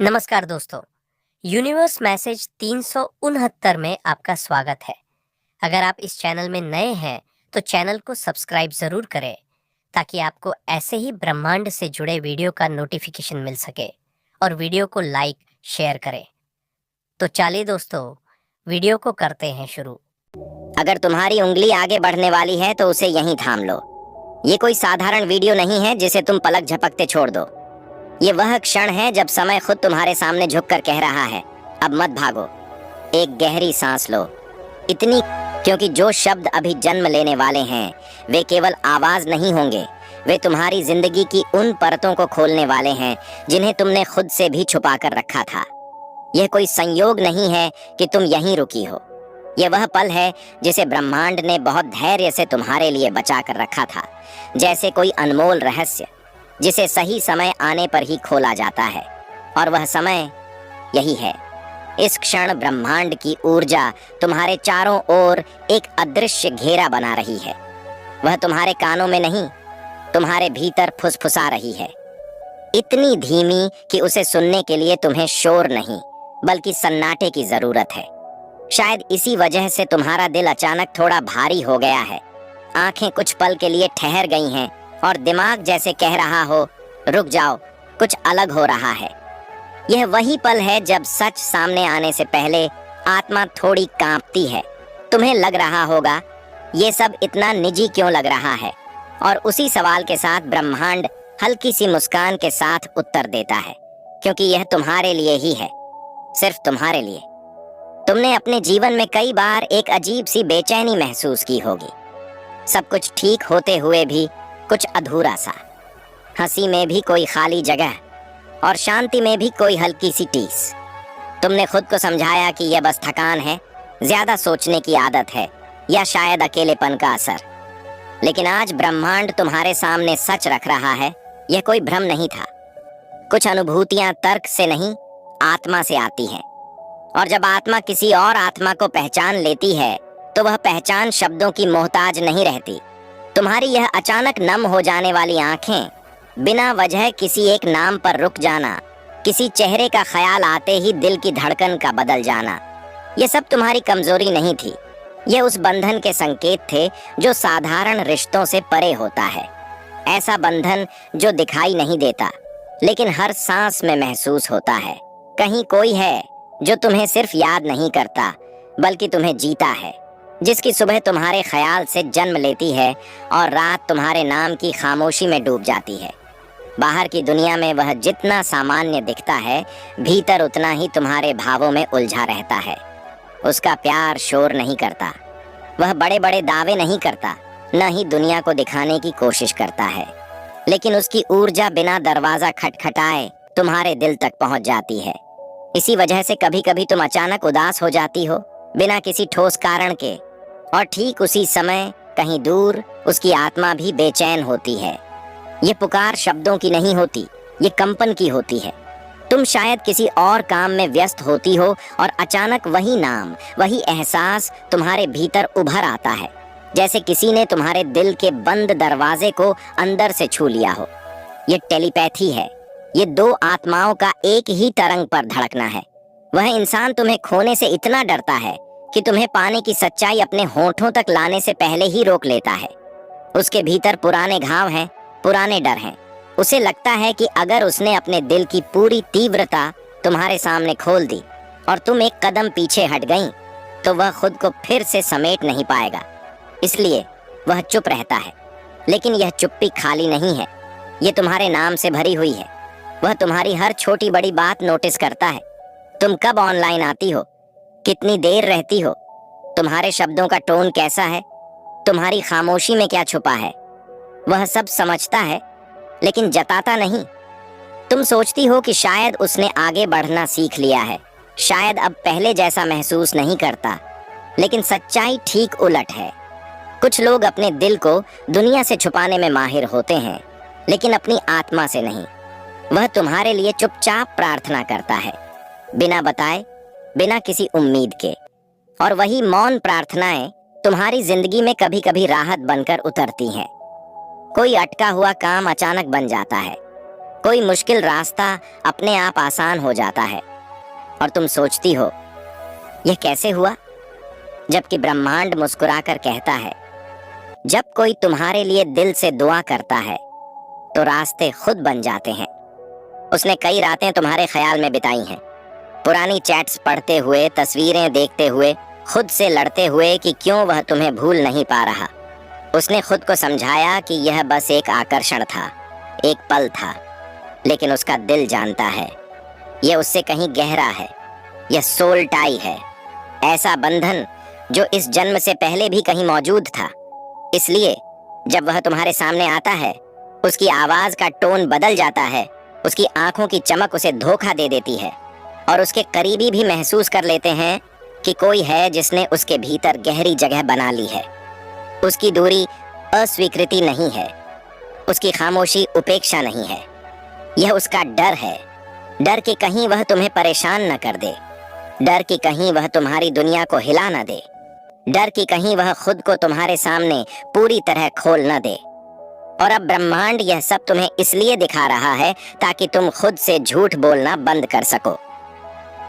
नमस्कार दोस्तों। Universe message 369 में आपका स्वागत है। अगर आप इस चैनल में नए हैं तो चैनल को सब्सक्राइब ज़रूर करें ताकि आपको ऐसे ही ब्रह्मांड से जुड़े वीडियो का नोटिफिकेशन मिल सके और वीडियो को लाइक शेयर करें। तो चलिए दोस्तों, वीडियो को करते हैं शुरू। अगर तुम्हारी उंगली आगे बढ़ने वाली है तो उसे यहीं थाम लो। ये कोई साधारण वीडियो नहीं है जिसे तुम पलक झपकते छोड़ दो। ये वह क्षण है जब समय खुद तुम्हारे सामने झुककर कह रहा है, अब मत भागो, एक गहरी सांस लो। इतनी क्योंकि जो शब्द अभी जन्म लेने वाले हैं वे केवल आवाज नहीं होंगे, वे तुम्हारी जिंदगी की उन परतों को खोलने वाले हैं जिन्हें तुमने खुद से भी छुपा कर रखा था। यह कोई संयोग नहीं है कि तुम यहीं रुकी हो। यह वह पल है जिसे ब्रह्मांड ने बहुत धैर्य से तुम्हारे लिए बचा कर रखा था, जैसे कोई अनमोल रहस्य जिसे सही समय आने पर ही खोला जाता है। और वह समय यही है। इस क्षण ब्रह्मांड की ऊर्जा तुम्हारे चारों ओर एक अदृश्य घेरा बना रही है। वह तुम्हारे कानों में नहीं, तुम्हारे भीतर फुसफुसा रही है, इतनी धीमी कि उसे सुनने के लिए तुम्हें शोर नहीं बल्कि सन्नाटे की जरूरत है। शायद इसी वजह से तुम्हारा दिल अचानक थोड़ा भारी हो गया है, आंखें कुछ पल के लिए ठहर गई हैं और दिमाग जैसे कह रहा हो, रुक जाओ, कुछ अलग हो रहा है। यह वही पल है जब सच सामने आने से पहले आत्मा थोड़ी कांपती है। तुम्हें लग रहा होगा, ये सब इतना निजी क्यों लग रहा है? और उसी सवाल के साथ ब्रह्मांड हल्की सी मुस्कान के साथ उत्तर देता है, क्योंकि यह तुम्हारे लिए ही है, सिर्फ तुम्हारे लिए। तुमने अपने जीवन में कई बार एक अजीब सी बेचैनी महसूस की होगी, सब कुछ ठीक होते हुए भी कुछ अधूरा सा, हंसी में भी कोई खाली जगह और शांति में भी कोई हल्की सी टीस। तुमने खुद को समझाया कि यह बस थकान है, ज्यादा सोचने की आदत है या शायद अकेलेपन का असर। लेकिन आज ब्रह्मांड तुम्हारे सामने सच रख रहा है, यह कोई भ्रम नहीं था। कुछ अनुभूतियां तर्क से नहीं, आत्मा से आती हैं, और जब आत्मा किसी और आत्मा को पहचान लेती है तो वह पहचान शब्दों की मोहताज नहीं रहती। तुम्हारी यह अचानक नम हो जाने वाली आंखें, बिना वजह किसी एक नाम पर रुक जाना, किसी चेहरे का ख्याल आते ही दिल की धड़कन का बदल जाना, यह सब तुम्हारी कमजोरी नहीं थी। यह उस बंधन के संकेत थे जो साधारण रिश्तों से परे होता है। ऐसा बंधन जो दिखाई नहीं देता लेकिन हर सांस में महसूस होता है। कहीं कोई है जो तुम्हें सिर्फ याद नहीं करता बल्कि तुम्हें जीता है, जिसकी सुबह तुम्हारे ख्याल से जन्म लेती है और रात तुम्हारे नाम की खामोशी में डूब जाती है। बाहर की दुनिया में वह जितना सामान्य दिखता है, भीतर उतना ही तुम्हारे भावों में उलझा रहता है। उसका प्यार शोर नहीं करता, वह बड़े बड़े दावे नहीं करता, न ही दुनिया को दिखाने की कोशिश करता है, लेकिन उसकी ऊर्जा बिना दरवाजा खटखटाए तुम्हारे दिल तक पहुंच जाती है। इसी वजह से कभी कभी तुम अचानक उदास हो जाती हो, बिना किसी ठोस कारण के, और ठीक उसी समय कहीं दूर उसकी आत्मा भी बेचैन होती है। ये पुकार शब्दों की नहीं होती, ये कंपन की होती है। तुम शायद किसी और काम में व्यस्त होती हो और अचानक वही नाम, वही एहसास तुम्हारे भीतर उभर आता है, जैसे किसी ने तुम्हारे दिल के बंद दरवाजे को अंदर से छू लिया हो। ये टेलीपैथी है, ये दो आत्माओं का एक ही तरंग पर धड़कना है। वह इंसान तुम्हें खोने से इतना डरता है कि तुम्हें पाने की सच्चाई अपने होठों तक लाने से पहले ही रोक लेता है। उसके भीतर पुराने घाव हैं, पुराने डर हैं। उसे लगता है कि अगर उसने अपने दिल की पूरी तीव्रता तुम्हारे सामने खोल दी और तुम एक कदम पीछे हट गईं, तो वह खुद को फिर से समेट नहीं पाएगा। इसलिए वह चुप रहता है। लेकिन यह चुप्पी खाली नहीं है, ये तुम्हारे नाम से भरी हुई है। वह तुम्हारी हर छोटी बड़ी बात नोटिस करता है। तुम कब ऑनलाइन आती हो, कितनी देर रहती हो, तुम्हारे शब्दों का टोन कैसा है, तुम्हारी खामोशी में क्या छुपा है, वह सब समझता है लेकिन जताता नहीं। तुम सोचती हो कि शायद उसने आगे बढ़ना सीख लिया है, शायद अब पहले जैसा महसूस नहीं करता, लेकिन सच्चाई ठीक उलट है। कुछ लोग अपने दिल को दुनिया से छुपाने में माहिर होते हैं, लेकिन अपनी आत्मा से नहीं। वह तुम्हारे लिए चुपचाप प्रार्थना करता है, बिना बताए, बिना किसी उम्मीद के। और वही मौन प्रार्थनाएं तुम्हारी जिंदगी में कभी कभी राहत बनकर उतरती हैं। कोई अटका हुआ काम अचानक बन जाता है, कोई मुश्किल रास्ता अपने आप आसान हो जाता है और तुम सोचती हो यह कैसे हुआ, जबकि ब्रह्मांड मुस्कुराकर कहता है, जब कोई तुम्हारे लिए दिल से दुआ करता है तो रास्ते खुद बन जाते हैं। उसने कई रातें तुम्हारे ख्याल में बिताई हैं, पुरानी चैट्स पढ़ते हुए, तस्वीरें देखते हुए, खुद से लड़ते हुए कि क्यों वह तुम्हें भूल नहीं पा रहा। उसने खुद को समझाया कि यह बस एक आकर्षण था, एक पल था, लेकिन उसका दिल जानता है यह उससे कहीं गहरा है। यह सोल टाई है, ऐसा बंधन जो इस जन्म से पहले भी कहीं मौजूद था। इसलिए जब वह तुम्हारे सामने आता है, उसकी आवाज का टोन बदल जाता है, उसकी आंखों की चमक उसे धोखा दे देती है और उसके करीबी भी महसूस कर लेते हैं कि कोई है जिसने उसके भीतर गहरी जगह बना ली है। उसकी दूरी अस्वीकृति नहीं है, उसकी खामोशी उपेक्षा नहीं है, यह उसका डर है। डर कि कहीं वह तुम्हें परेशान न कर दे, डर कि कहीं वह तुम्हारी दुनिया को हिला न दे, डर कि कहीं वह खुद को तुम्हारे सामने पूरी तरह खोल न दे। और अब ब्रह्मांड यह सब तुम्हें इसलिए दिखा रहा है ताकि तुम खुद से झूठ बोलना बंद कर सको,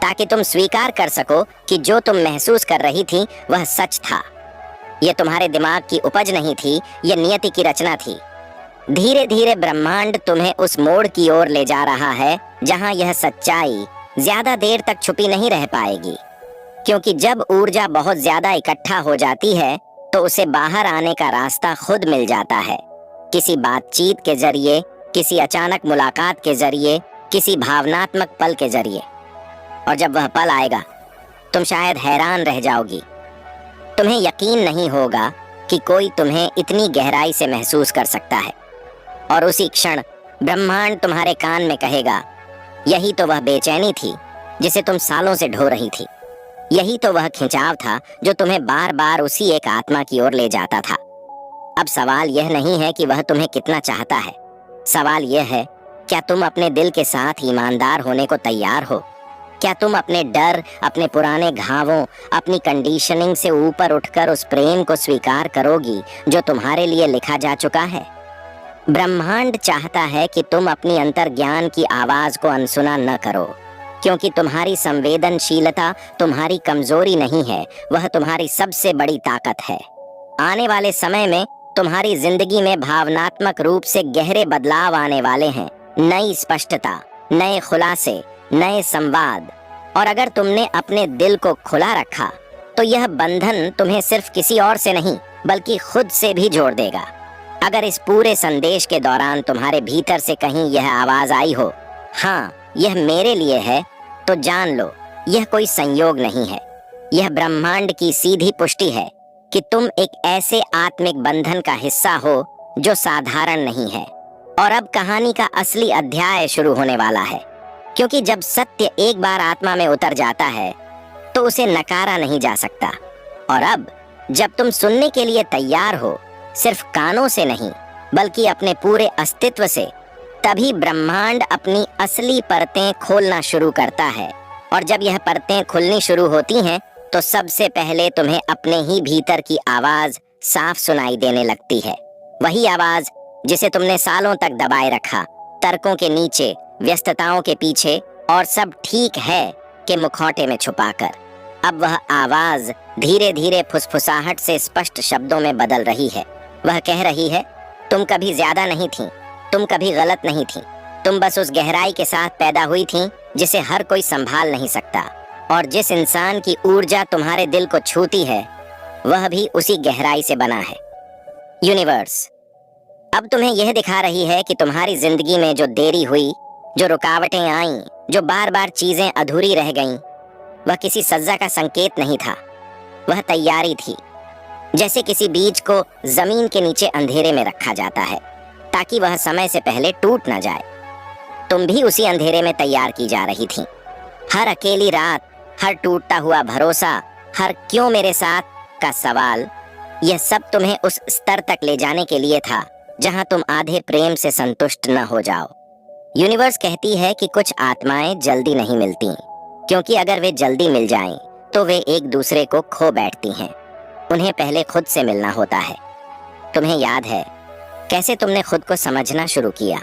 ताकि तुम स्वीकार कर सको कि जो तुम महसूस कर रही थी वह सच था। यह तुम्हारे दिमाग की उपज नहीं थी, यह नियति की रचना थी। धीरे धीरे ब्रह्मांड तुम्हें उस मोड़ की ओर ले जा रहा है जहां यह सच्चाई ज्यादा देर तक छुपी नहीं रह पाएगी, क्योंकि जब ऊर्जा बहुत ज्यादा इकट्ठा हो जाती है तो उसे बाहर आने का रास्ता खुद मिल जाता है, किसी बातचीत के जरिए, किसी अचानक मुलाकात के जरिए, किसी भावनात्मक पल के जरिए। और जब वह पल आएगा तुम शायद हैरान रह जाओगी। तुम्हें यकीन नहीं होगा कि कोई तुम्हें इतनी गहराई से महसूस कर सकता है। और उसी क्षण ब्रह्मांड तुम्हारे कान में कहेगा, यही तो वह बेचैनी थी जिसे तुम सालों से ढो रही थी, यही तो वह खिंचाव था जो तुम्हें बार बार उसी एक आत्मा की ओर ले जाता था। अब सवाल यह नहीं है कि वह तुम्हें कितना चाहता है, सवाल यह है, क्या तुम अपने दिल के साथ ईमानदार होने को तैयार हो? क्या तुम अपने डर, अपने पुराने घावों, अपनी कंडीशनिंग से ऊपर उठकर उस प्रेम को स्वीकार करोगी जो तुम्हारे लिए लिखा जा चुका है? ब्रह्मांड चाहता है कि तुम अपनी अंतर्ज्ञान की आवाज को अनसुना न करो, क्योंकि तुम्हारी संवेदनशीलता तुम्हारी कमजोरी नहीं है, वह तुम्हारी सबसे बड़ी ताकत है। आने वाले समय में तुम्हारी जिंदगी में भावनात्मक रूप से गहरे बदलाव आने वाले हैं, नई स्पष्टता, नए खुलासे, नए संवाद। और अगर तुमने अपने दिल को खुला रखा तो यह बंधन तुम्हें सिर्फ किसी और से नहीं बल्कि खुद से भी जोड़ देगा। अगर इस पूरे संदेश के दौरान तुम्हारे भीतर से कहीं यह आवाज आई हो, हाँ यह मेरे लिए है, तो जान लो यह कोई संयोग नहीं है, यह ब्रह्मांड की सीधी पुष्टि है कि तुम एक ऐसे आत्मिक बंधन का हिस्सा हो जो साधारण नहीं है। और अब कहानी का असली अध्याय शुरू होने वाला है, क्योंकि जब सत्य एक बार आत्मा में उतर जाता है तो उसे नकारा नहीं जा सकता। और अब जब तुम सुनने के लिए तैयार हो, सिर्फ कानों से नहीं बल्कि अपने पूरे अस्तित्व से, तभी ब्रह्मांड अपनी असली परतें खोलना शुरू करता है। और जब यह परतें खुलनी शुरू होती हैं तो सबसे पहले तुम्हें अपने ही भीतर की आवाज साफ सुनाई देने लगती है, वही आवाज जिसे तुमने सालों तक दबाए रखा, तर्कों के नीचे, व्यस्तताओं के पीछे और सब ठीक है के मुखौटे में छुपाकर। अब वह आवाज धीरे धीरे फुसफुसाहट से स्पष्ट शब्दों में बदल रही है। वह कह रही है, तुम कभी ज्यादा नहीं थी, तुम कभी गलत नहीं थी, तुम बस उस गहराई के साथ पैदा हुई थी जिसे हर कोई संभाल नहीं सकता। और जिस इंसान की ऊर्जा तुम्हारे दिल को छूती है वह भी उसी गहराई से बना है। यूनिवर्स अब तुम्हें यह दिखा रही है कि तुम्हारी जिंदगी में जो देरी हुई, जो रुकावटें आईं, जो बार बार चीजें अधूरी रह गईं, वह किसी सजा का संकेत नहीं था, वह तैयारी थी। जैसे किसी बीज को जमीन के नीचे अंधेरे में रखा जाता है ताकि वह समय से पहले टूट न जाए, तुम भी उसी अंधेरे में तैयार की जा रही थी। हर अकेली रात, हर टूटता हुआ भरोसा, हर क्यों मेरे साथ का सवाल, यह सब तुम्हें उस स्तर तक ले जाने के लिए था जहां तुम आधे प्रेम से संतुष्ट न हो जाओ। यूनिवर्स कहती है कि कुछ आत्माएं जल्दी नहीं मिलती, क्योंकि अगर वे जल्दी मिल जाएं तो वे एक दूसरे को खो बैठती हैं। उन्हें पहले खुद से मिलना होता है। तुम्हें याद है कैसे तुमने खुद को समझना शुरू किया,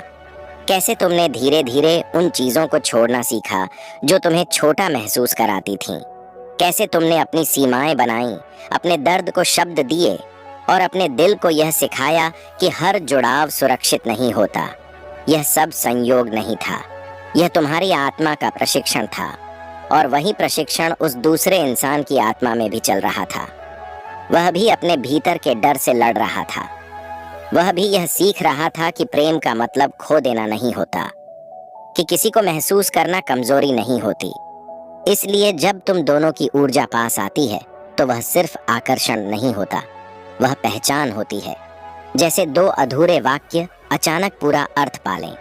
कैसे तुमने धीरे धीरे उन चीजों को छोड़ना सीखा जो तुम्हें छोटा महसूस कराती थीं। कैसे तुमने अपनी सीमाएं बनाई, अपने दर्द को शब्द दिए और अपने दिल को यह सिखाया कि हर जुड़ाव सुरक्षित नहीं होता। यह सब संयोग नहीं था, यह तुम्हारी आत्मा का प्रशिक्षण था, और वही प्रशिक्षण उस दूसरे इंसान की आत्मा में भी चल रहा था। वह भी अपने भीतर के डर से लड़ रहा था। वह भी यह सीख रहा था कि प्रेम का मतलब खो देना नहीं होता, कि किसी को महसूस करना कमजोरी नहीं होती। इसलिए जब तुम दोनों की ऊर्जा पास आती है तो वह सिर्फ आकर्षण नहीं होता, वह पहचान होती है। जैसे दो अधूरे वाक्य अचानक पूरा अर्थ पालें।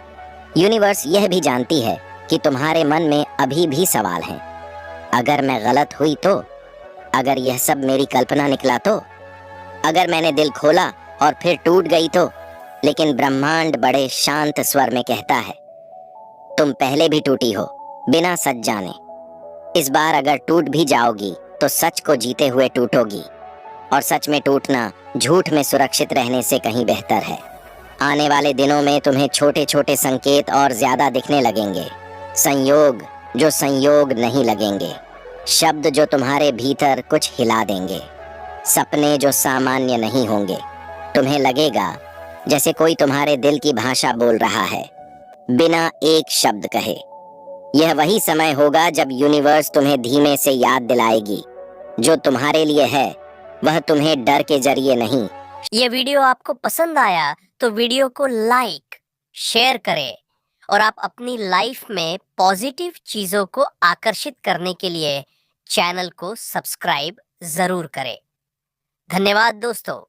यूनिवर्स यह भी जानती है कि तुम्हारे मन में अभी भी सवाल हैं। अगर मैं गलत हुई तो, अगर यह सब मेरी कल्पना निकला तो, अगर मैंने दिल खोला और फिर टूट गई तो। लेकिन ब्रह्मांड बड़े शांत स्वर में कहता है, तुम पहले भी टूटी हो बिना सच जाने। इस बार अगर टूट भी जाओगी तो सच को जीते हुए टूटोगी, और सच में टूटना झूठ में सुरक्षित रहने से कहीं बेहतर है। आने वाले दिनों में तुम्हें छोटे छोटे संकेत और ज्यादा दिखने लगेंगे। संयोग जो संयोग नहीं लगेंगे, शब्द जो तुम्हारे भीतर कुछ हिला देंगे, सपने जो सामान्य नहीं होंगे। तुम्हें लगेगा जैसे कोई तुम्हारे दिल की भाषा बोल रहा है बिना एक शब्द कहे। यह वही समय होगा जब यूनिवर्स तुम्हें धीमे से याद दिलाएगी, जो तुम्हारे लिए है वह तुम्हें डर के जरिए नहीं। ये वीडियो आपको पसंद आया तो वीडियो को लाइक, शेयर करें, और आप अपनी लाइफ में पॉजिटिव चीजों को आकर्षित करने के लिए चैनल को सब्सक्राइब जरूर करें। धन्यवाद दोस्तों।